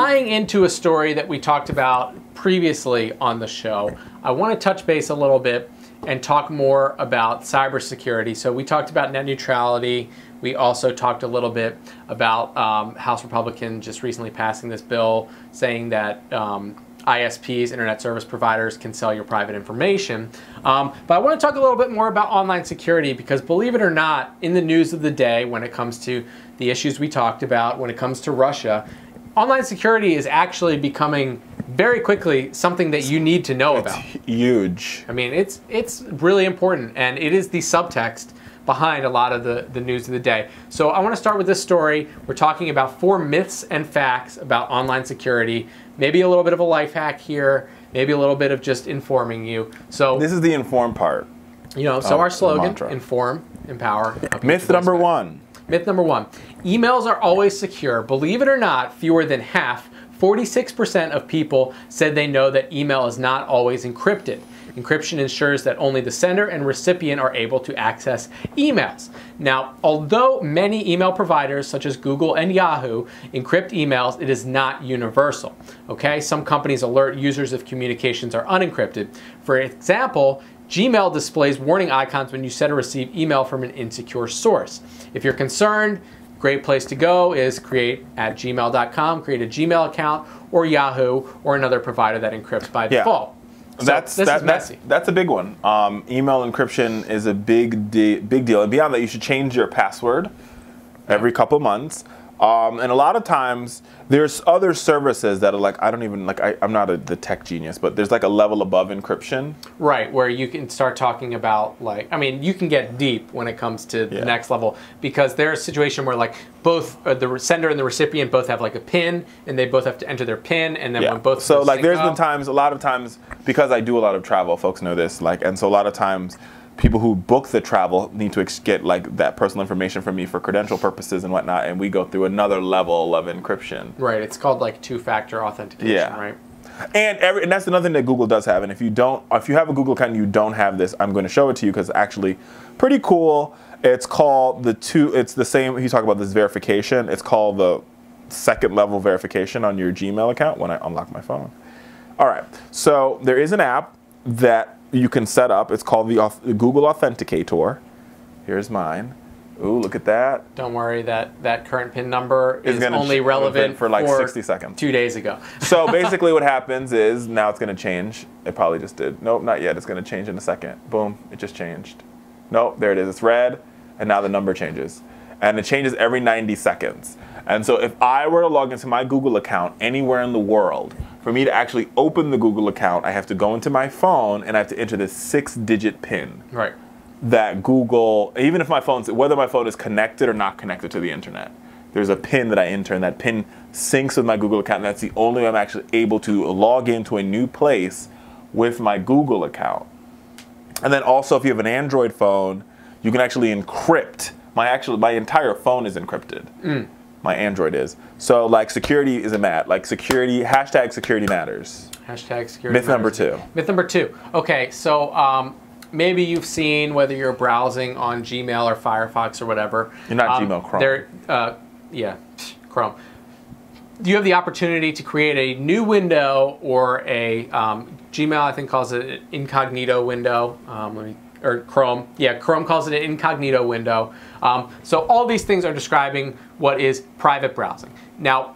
tying into a story that we talked about previously on the show, I want to touch base a little bit and talk more about cybersecurity. So we talked about net neutrality. We also talked a little bit about House Republicans just recently passing this bill saying that ISPs, internet service providers, can sell your private information. But I want to talk a little bit more about online security because, believe it or not, in the news of the day when it comes to the issues we talked about, when it comes to Russia, online security is actually becoming very quickly something that you need to know about. It's huge. I mean, it's really important, and it is the subtext behind a lot of the news of the day. So I want to start with this story. We're talking about 4 myths and facts about online security. Maybe a little bit of a life hack here, maybe a little bit of just informing you. So this is the inform part. You know, so our slogan, inform, empower. Myth number 1. Myth number 1. Emails are always secure. Believe it or not, fewer than half, 46% of people said they know that email is not always encrypted. Encryption ensures that only the sender and recipient are able to access emails. Now, although many email providers such as Google and Yahoo encrypt emails, it is not universal. Okay, some companies alert users if communications are unencrypted. For example, Gmail displays warning icons when you send or receive email from an insecure source. If you're concerned, great place to go is create@gmail.com, create a Gmail account, or Yahoo, or another provider that encrypts by default. So this is messy. That's a big one. Email encryption is a big deal. And beyond that, you should change your password every couple months. And a lot of times, there's other services that are like, I'm not the tech genius, but there's like a level above encryption. Right, where you can start talking about, like, I mean, you can get deep when it comes to the next level, because there's a situation where, like, both the sender and the recipient both have like a PIN, and they both have to enter their PIN, and then when both so like there's been times, a lot of times, because I do a lot of travel, folks know this, like, and so a lot of times people who book the travel need to get like that personal information from me for credential purposes and whatnot, and we go through another level of encryption. Right, it's called like two-factor authentication, right? And that's another thing that Google does have. And if you have a Google account and you don't have this, I'm going to show it to you because it's actually pretty cool. It's called it's the same, you talk about this verification. It's called the second level verification on your Gmail account when I unlock my phone. All right, so there is an app that you can set up. It's called the Google Authenticator. Here's mine. Ooh, look at that. Don't worry, that current PIN number is only relevant for like 60 seconds. 2 days ago. So basically what happens is now it's going to change. It probably just did. Nope, not yet. It's going to change in a second. Boom, it just changed. Nope, there it is. It's red, and now the number changes. And it changes every 90 seconds. And so if I were to log into my Google account anywhere in the world, for me to actually open the Google account, I have to go into my phone and I have to enter this 6-digit PIN. Right. That Google, even if whether my phone is connected or not connected to the internet, there's a PIN that I enter, and that PIN syncs with my Google account, and that's the only way I'm actually able to log into a new place with my Google account. And then also, if you have an Android phone, you can actually encrypt. My entire phone is encrypted. My Android is. So like security is hashtag security matters. Hashtag security Myth number 2. Myth number 2. Okay, so maybe you've seen, whether you're browsing on Gmail or Firefox or whatever. You're not Gmail, Chrome. Yeah, Chrome. You have the opportunity to create a new window or a Gmail, I think, calls it an incognito window. Or Chrome. Yeah, Chrome calls it an incognito window. So all these things are describing what is private browsing. Now,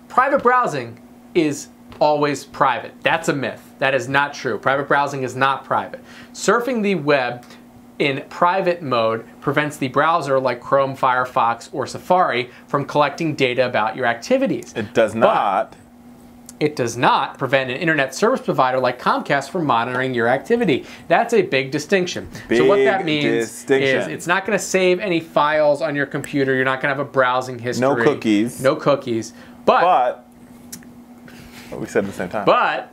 private browsing is always private. That's a myth. That is not true. Private browsing is not private. Surfing the web in private mode prevents the browser, like Chrome, Firefox, or Safari, from collecting data about your activities. It does not. It does not prevent an internet service provider like Comcast from monitoring your activity. That's a big distinction. So what that means is it's not going to save any files on your computer. You're not going to have a browsing history. No cookies. No cookies. But we said at the same time. But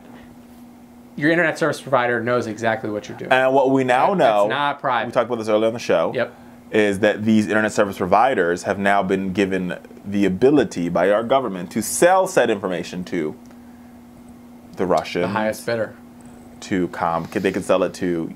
your internet service provider knows exactly what you're doing. And what we now know, it's not private. We talked about this earlier on the show. Yep. Is that these internet service providers have now been given the ability by our government to sell said information to the Russians. The highest bidder. To they can sell it to,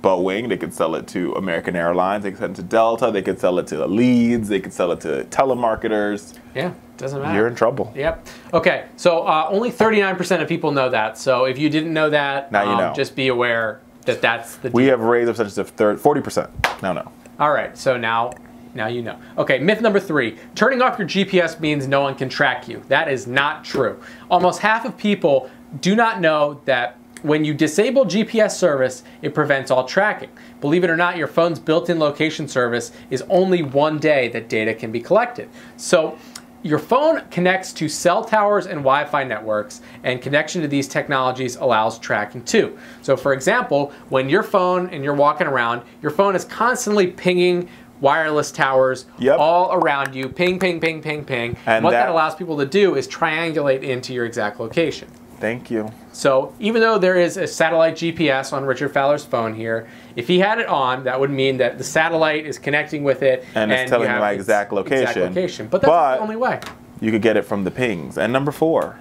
Boeing, they could sell it to American Airlines, they could sell it to Delta, they could sell it to Leeds, they could sell it to telemarketers. Yeah, doesn't matter. You're in trouble. Yep. Okay, so only 39% of people know that. So if you didn't know that, now you know. Just be aware that that's the deal. We have raised a percentage of 40%. Now know. All right, so now you know. Okay, myth number 3. Turning off your GPS means no one can track you. That is not true. Almost half of people do not know that when you disable GPS service, it prevents all tracking. Believe it or not, your phone's built-in location service is only 1 day that data can be collected. So your phone connects to cell towers and Wi-Fi networks, and connection to these technologies allows tracking too. So for example, when your phone and you're walking around, your phone is constantly pinging wireless towers all around you, ping, ping, ping, ping, ping. And what that allows people to do is triangulate into your exact location. Thank you. So even though there is a satellite GPS on Richard Fowler's phone here, if he had it on, that would mean that the satellite is connecting with it and it's telling you my exact location. But that's the only way. You could get it from the pings. And number 4.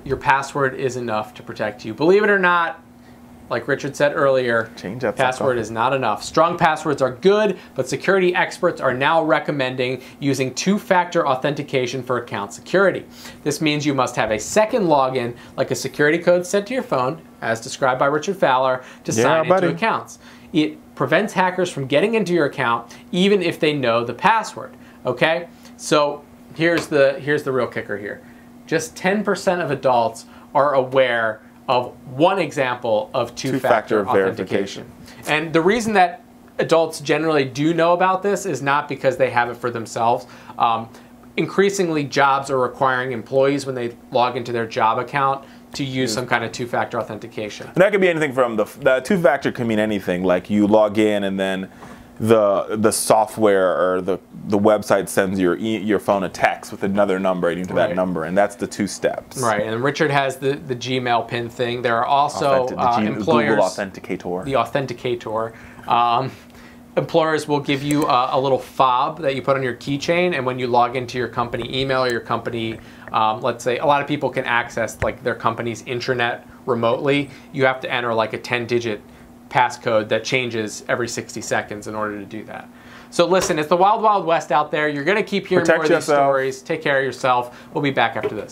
Your password is enough to protect you. Believe it or not, like Richard said earlier, password is not enough. Strong passwords are good, but security experts are now recommending using 2-factor authentication for account security. This means you must have a second login, like a security code sent to your phone, as described by Richard Fowler, to sign into accounts. It prevents hackers from getting into your account, even if they know the password. Okay? So here's the real kicker here. Just 10% of adults are aware of one example of two-factor authentication. And the reason that adults generally do know about this is not because they have it for themselves. Increasingly, jobs are requiring employees, when they log into their job account, to use some kind of two-factor authentication. And that could be anything from the two-factor could mean anything, like you log in and then the software or the website sends your phone a text with another number into that number, and that's the 2 steps. Right, and Richard has the Gmail pin thing. There are also employers, Google Authenticator. The Authenticator. Employers will give you a little fob that you put on your keychain, and when you log into your company email or your company, let's say a lot of people can access like their company's intranet remotely. You have to enter like a 10-digit passcode that changes every 60 seconds in order to do that. So listen, it's the wild, wild west out there. You're going to keep hearing more of these stories. Take care of yourself. We'll be back after this.